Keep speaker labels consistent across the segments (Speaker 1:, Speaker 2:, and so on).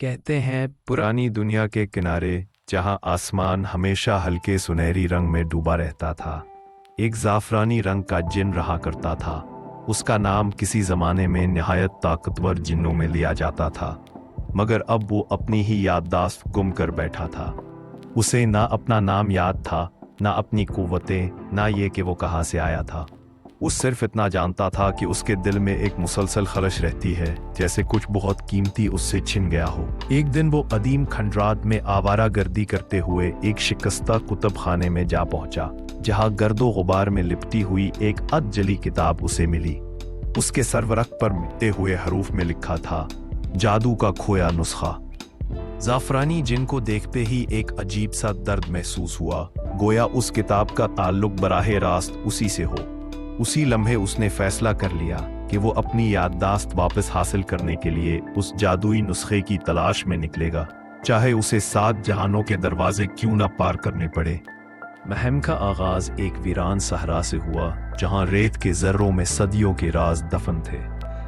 Speaker 1: کہتے ہیں پرانی دنیا کے کنارے جہاں آسمان ہمیشہ ہلکے سنہری رنگ میں ڈوبا رہتا تھا، ایک زعفرانی رنگ کا جن رہا کرتا تھا۔ اس کا نام کسی زمانے میں نہایت طاقتور جنوں میں لیا جاتا تھا، مگر اب وہ اپنی ہی یادداشت گم کر بیٹھا تھا۔ اسے نہ اپنا نام یاد تھا، نہ اپنی قوتیں، نہ یہ کہ وہ کہاں سے آیا تھا۔ وہ صرف اتنا جانتا تھا کہ اس کے دل میں ایک مسلسل خلش رہتی ہے، جیسے کچھ بہت قیمتی اس سے چھن گیا ہو۔ ایک دن وہ قدیم کھنڈرات میں آوارہ گردی کرتے ہوئے ایک شکستہ کتب خانے میں جا پہنچا، جہاں گرد و غبار میں لپٹی ہوئی ایک اد جلی کتاب اسے ملی۔ اس کے سرورق پر مٹے ہوئے حروف میں لکھا تھا، جادو کا کھویا نسخہ۔ زعفرانی جن کو دیکھتے ہی ایک عجیب سا درد محسوس ہوا، گویا اس کتاب کا تعلق براہ راست اسی سے ہو۔ اسی لمحے اس نے فیصلہ کر لیا کہ وہ اپنی یادداشت واپس حاصل کرنے کے لیے اس جادوئی نسخے کی تلاش میں نکلے گا، چاہے اسے 7 جہانوں کے دروازے کیوں نہ پار کرنے پڑے۔ مہم کا آغاز ایک ویران صحرا سے ہوا، جہاں ریت کے ذروں میں صدیوں کے راز دفن تھے۔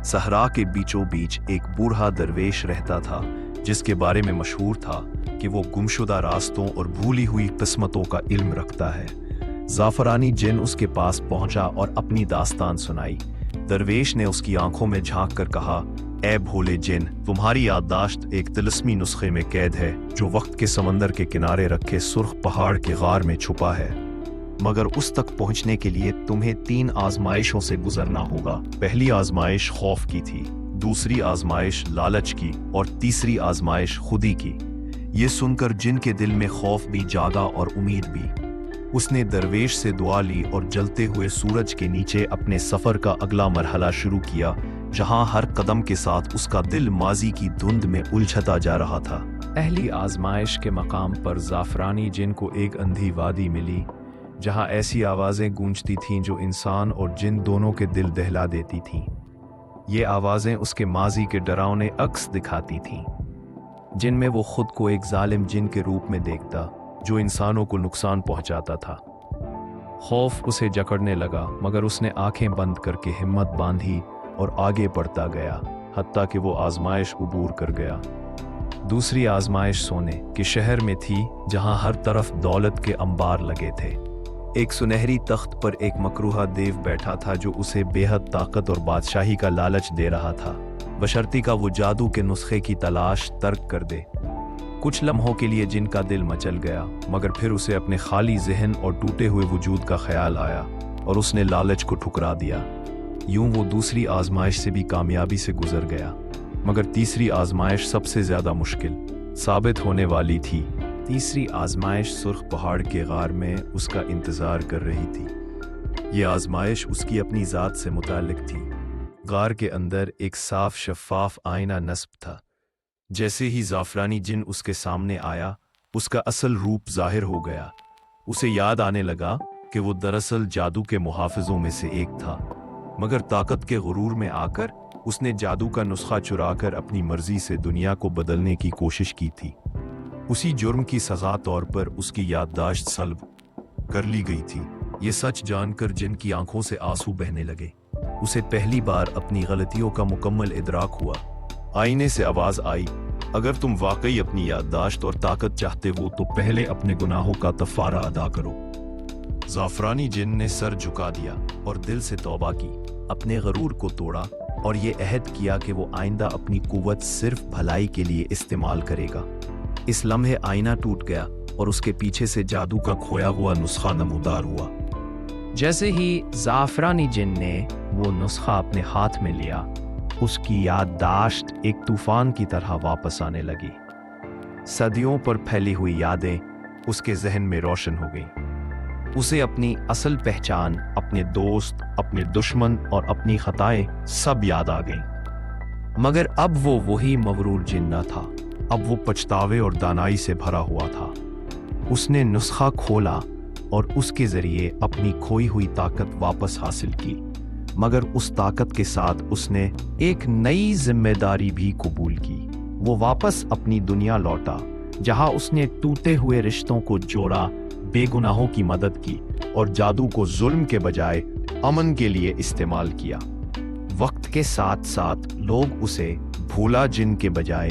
Speaker 1: صحرا کے بیچوں بیچ ایک بوڑھا درویش رہتا تھا، جس کے بارے میں مشہور تھا کہ وہ گمشدہ راستوں اور بھولی ہوئی قسمتوں کا علم رکھتا ہے۔ زعفرانی جن اس کے پاس پہنچا اور اپنی داستان سنائی۔ درویش نے اس کی آنکھوں میں جھانک کر کہا، اے بھولے جن، تمہاری یادداشت ایک طلسمی نسخے میں قید ہے، جو وقت کے سمندر کے کنارے رکھے سرخ پہاڑ کے غار میں چھپا ہے۔ مگر اس تک پہنچنے کے لیے تمہیں 3 آزمائشوں سے گزرنا ہوگا۔ پہلی آزمائش خوف کی تھی، دوسری آزمائش لالچ کی، اور تیسری آزمائش خودی کی۔ یہ سن کر جن کے دل میں خوف بھی جاگا اور امید بھی۔ اس نے درویش سے دعا لی اور جلتے ہوئے سورج کے نیچے اپنے سفر کا اگلا مرحلہ شروع کیا، جہاں ہر قدم کے ساتھ اس کا دل ماضی کی دھند میں الجھتا جا رہا تھا۔ پہلی آزمائش کے مقام پر زعفرانی جن کو ایک اندھی وادی ملی، جہاں ایسی آوازیں گونجتی تھیں جو انسان اور جن دونوں کے دل دہلا دیتی تھیں۔ یہ آوازیں اس کے ماضی کے ڈراؤنے عکس دکھاتی تھیں، جن میں وہ خود کو ایک ظالم جن کے روپ میں دیکھتا جو انسانوں کو نقصان پہنچاتا تھا۔ خوف اسے جکڑنے لگا، مگر اس نے آنکھیں بند کر کے ہمت باندھی اور آگے بڑھتا گیا، حتیٰ کہ وہ آزمائش عبور کر گیا۔ دوسری آزمائش سونے کے شہر میں تھی، جہاں ہر طرف دولت کے انبار لگے تھے۔ ایک سنہری تخت پر ایک مکروہ دیو بیٹھا تھا جو اسے بے حد طاقت اور بادشاہی کا لالچ دے رہا تھا، بشرطی کا وہ جادو کے نسخے کی تلاش ترک کر دے۔ کچھ لمحوں کے لیے جن کا دل مچل گیا، مگر پھر اسے اپنے خالی ذہن اور ٹوٹے ہوئے وجود کا خیال آیا، اور اس نے لالچ کو ٹھکرا دیا۔ یوں وہ دوسری آزمائش سے بھی کامیابی سے گزر گیا، مگر تیسری آزمائش سب سے زیادہ مشکل ثابت ہونے والی تھی۔ تیسری آزمائش سرخ پہاڑ کے غار میں اس کا انتظار کر رہی تھی۔ یہ آزمائش اس کی اپنی ذات سے متعلق تھی۔ غار کے اندر ایک صاف شفاف آئینہ نصب تھا۔ جیسے ہی زعفرانی جن اس کے سامنے آیا، اس کا اصل روپ ظاہر ہو گیا۔ اسے یاد آنے لگا کہ وہ دراصل جادو کے محافظوں میں سے ایک تھا، مگر طاقت کے غرور میں آ کر اس نے جادو کا نسخہ چرا کر اپنی مرضی سے دنیا کو بدلنے کی کوشش کی تھی۔ اسی جرم کی سزا طور پر اس کی یادداشت سلب کر لی گئی تھی۔ یہ سچ جان کر جن کی آنکھوں سے آنسو بہنے لگے۔ اسے پہلی بار اپنی غلطیوں کا مکمل ادراک ہوا۔ آئینے سے آواز آئی، اگر تم واقعی اپنی یادداشت اور طاقت چاہتے ہو تو پہلے اپنے گناہوں کا کفارہ ادا کرو۔ زعفرانی جن نے سر جھکا دیا اور دل سے توبہ کی، اپنے غرور کو توڑا اور یہ عہد کیا کہ وہ آئندہ اپنی قوت صرف بھلائی کے لیے استعمال کرے گا۔ اس لمحے آئینہ ٹوٹ گیا اور اس کے پیچھے سے جادو کا کھویا ہوا نسخہ نمودار ہوا۔ جیسے ہی زعفرانی جن نے وہ نسخہ اپنے ہاتھ میں لیا، اس کی یادداشت ایک طوفان کی طرح واپس آنے لگی۔ صدیوں پر پھیلی ہوئی یادیں اس کے ذہن میں روشن ہو گئیں۔ اسے اپنی اصل پہچان، اپنے دوست، اپنے دشمن اور اپنی خطائیں سب یاد آ گئیں۔ مگر اب وہ وہی مغرور جن نہ تھا، اب وہ پچھتاوے اور دانائی سے بھرا ہوا تھا۔ اس نے نسخہ کھولا اور اس کے ذریعے اپنی کھوئی ہوئی طاقت واپس حاصل کی، مگر اس طاقت کے ساتھ اس نے ایک نئی ذمہ داری بھی قبول کی۔ وہ واپس اپنی دنیا لوٹا، جہاں اس نے ٹوٹے ہوئے رشتوں کو جوڑا، بے گناہوں کی مدد کی اور جادو کو ظلم کے بجائے امن کے لیے استعمال کیا۔ وقت کے ساتھ ساتھ لوگ اسے بھولا جن کے بجائے